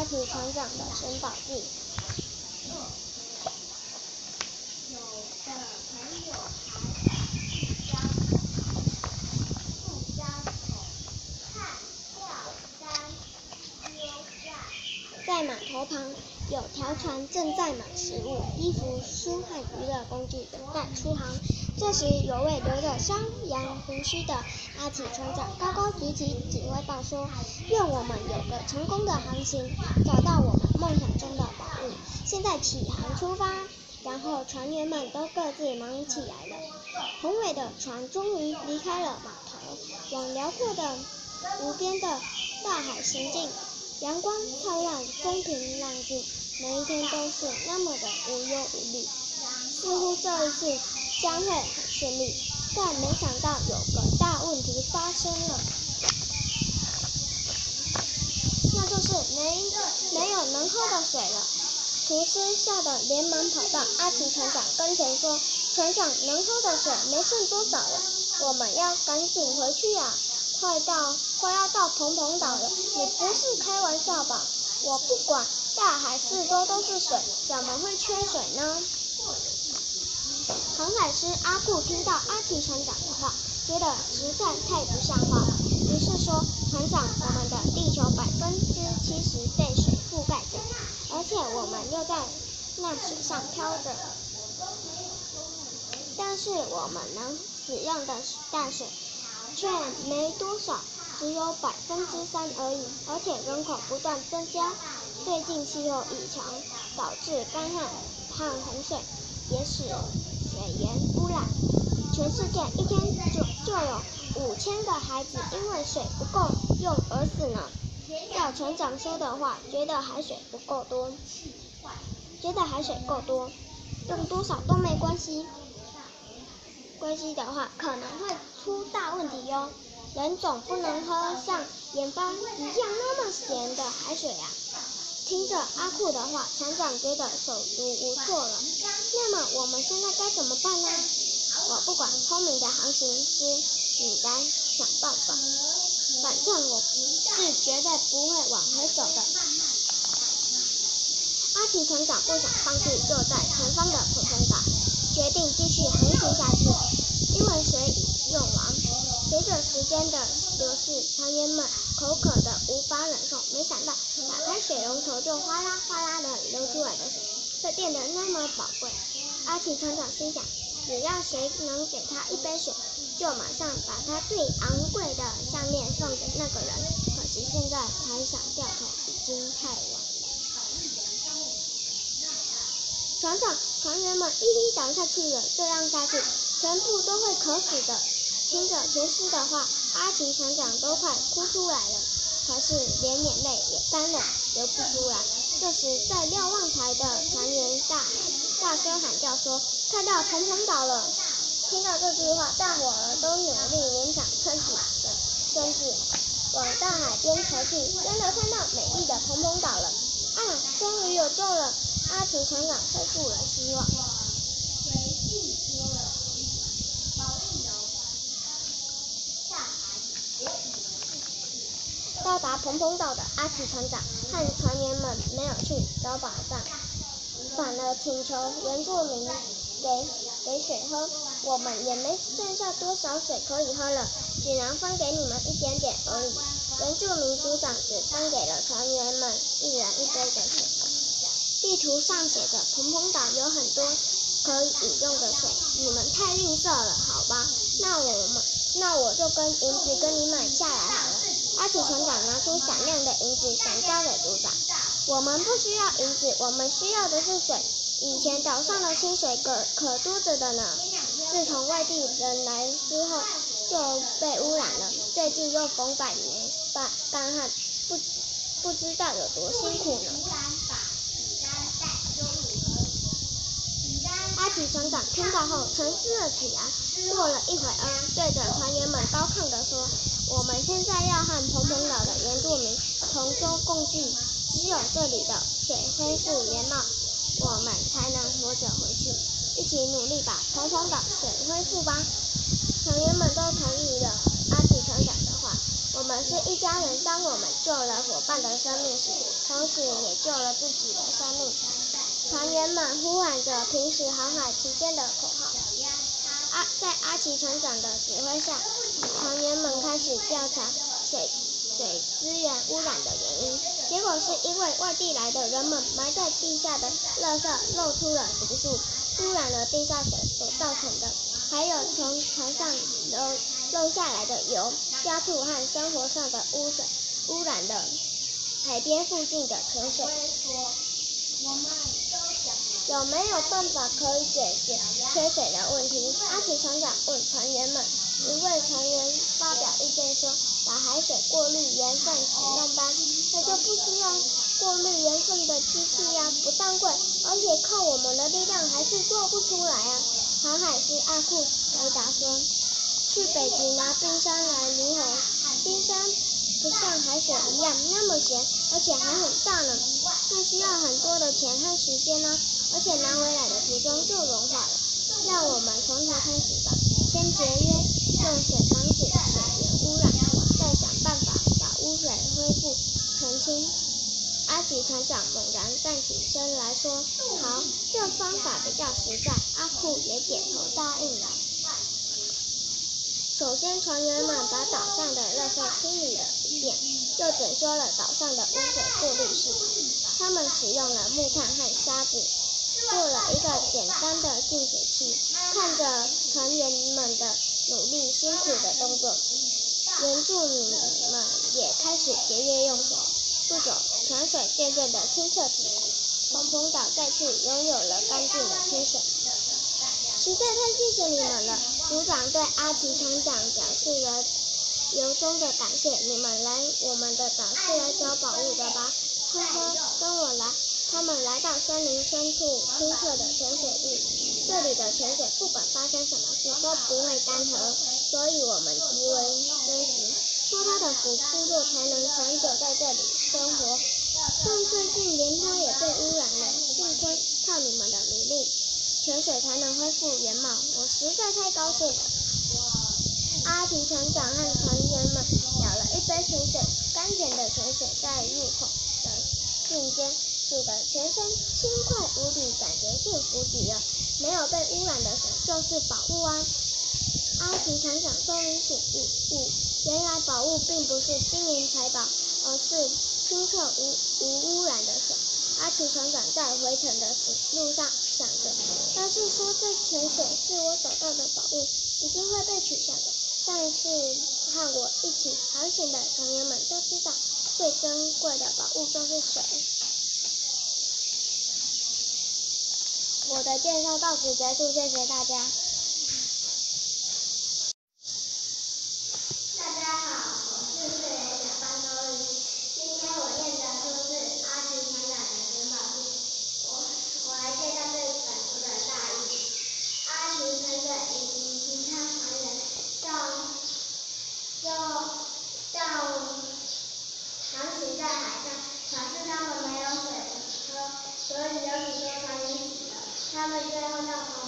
阿奇船长的寻宝记。在码头旁，有条船正载满食物、衣服、书和娱乐工具等待出航。这时，有位留着山羊胡须的阿奇船长高高举起指挥棒说：“愿我们有个成功的航行，找到我们梦想中的宝物。现在起航出发！”然后船员们都各自忙起来了。宏伟的船终于离开了码头，往辽阔的无边的大海行进。阳光灿烂，风平浪静，每一天都是那么的无忧无虑，似乎这一次将会很顺利。但没想到有个大问题发生了，那就是没有能喝的水了。厨师吓得连忙跑到阿奇船长跟前说：“船长，能喝的水没剩多少了，我们要赶紧回去呀！快要到蓬蓬岛了，你不是开玩笑吧？”“我不管，大海四周都是水，怎么会缺水呢？”航海师阿库听到阿奇船长的话，觉得实在太不像话了，于是说：“船长，我们的地球70%被水覆盖着，而且我们又在那水上漂着，但是我们能使用的淡水却没多少，只有3%而已，而且人口不断增加。最近气候异常，导致干旱和洪水，也使水源污染。全世界一天就有5000个孩子因为水不够用而死呢。”照船长说的话，觉得海水够多，用多少都没关系的话，可能会出大问题哟。人总不能喝像盐巴一样那么咸的海水啊！听着阿库的话，船长觉得手足无措了。那么我们现在该怎么办呢？我不管，聪明的航行师，你来想办法。反正我是绝对不会往回走的。阿奇船长不想放弃就在前方的蓬蓬岛，决定继续航行下去。因为水已用完，随着时间的流逝，船员们口渴的无法忍受。没想到打开水龙头就哗啦哗啦的流出来的水，会变得那么宝贵。阿奇船长心想，只要谁能给他一杯水，就马上把他最昂贵的项链送给那个人。可惜现在才想掉头，已经太晚了。船员们一倒下去了，这样下去，全部都会渴死的。听着厨师的话，阿奇船长都快哭出来了，可是连眼泪也干了，流不出来。这时，在瞭望台的船员大声喊叫说：“看到蓬蓬岛了！”听到这句话，大伙儿都努力勉强撑起身子，往大海边瞧去，真的看到美丽的蓬蓬岛了！啊，终于有救了！阿奇船长恢复了希望。到达蓬蓬岛的阿奇船长和船员们没有去找宝藏，反而请求原住民给水喝。我们也没剩下多少水可以喝了，只能分给你们一点点而已。原住民族长只分给了船员们一人一杯的水。地图上写着蓬蓬岛有很多可以饮用的水，你们太吝啬了，好吧？那我就跟银子跟你买下来好了。阿奇船长拿出闪亮的银子，想交给族长。我们不需要银子，我们需要的是水。以前岛上的清水可多着的呢，自从外地人来之后就被污染了。最近又逢百年干旱，不知道有多辛苦呢。阿奇船长听到后沉思了起来，过了一会儿，对着船员们高亢地说：“我们现在要和蓬蓬岛的原住民同舟共济，只有这里的水恢复原貌，我们才能活着回去。一起努力把蓬蓬岛水恢复吧！”船员们都同意了阿奇船长的话。我们们是一家人。当我们救了伙伴的生命时，同时也救了自己的生命。船员们呼喊着平时航海期间的口号。在阿奇船长的指挥下，船员们开始调查水资源污染的原因。结果是因为外地来的人们埋在地下的垃圾漏出了毒素，污染了地下水所造成的。还有从船上漏下来的油、家畜和生活上的污水，污染了海边附近的泉水。有没有办法可以解决缺水的问题？阿奇船长问船员们。一位船员发表意见说，把海水过滤盐分使用吧，那就不需要过滤盐分的机器呀，不但贵，而且靠我们的力量还是做不出来啊。航海师阿库回答说，去北极拿冰山来猕猴，冰山不像海水一样那么咸，而且还很大呢，那需要很多的钱和时间呢，而且拿回来的途中就融化了。让我们从头开始吧，先节约用水防止水源污染，再想办法把污水恢复澄清。阿奇船长猛然站起身来说，好，这方法比较实在。阿库也点头答应了。首先，船员们把岛上的垃圾清理了一遍，又整修了岛上的污水过滤系统。他们使用了木炭和沙子，做了一个简单的净水器。看着船员们的努力辛苦的动作，原住民们也开始节约用水。不久，泉水渐渐地清澈起来，蓬蓬岛再次拥有了干净的清水。实在太谢谢你们了，组长对阿奇船长表示了由衷的感谢。你们来我们的岛是来找宝物的吧？呵呵，跟我来。他们来到森林深处清澈的泉水地，这里的泉水不管发生什么事都不会干涸，所以我们极为珍惜。托他的福，部落才能长久在这里生活。但最近连它也被污染了，幸亏靠你们的努力，泉水才能恢复原貌，我实在太高兴了。阿奇船长和船员们舀了一杯泉水，甘甜的泉水在入口的瞬间使得全身轻快无比，感觉幸福极了。没有被污染的水就是宝物啊！阿奇船长终于醒悟，原来宝物并不是金银财宝，而是清澈无污染的水。阿奇船长在回程的路上想着，要是说这泉水是我找到的宝物，一定会被取笑的。但是和我一起航行的船员们都知道，最珍贵的宝物就是水。我的介绍到此结束，谢谢大家。大家好，我是4年小班周瑜。今天我念的书是阿奇船长的寻宝记。我来介绍这本书的大意。阿奇船长以及其他船员航行在海上，可是他们没有水喝，所以有许多船员死了。他们最后到头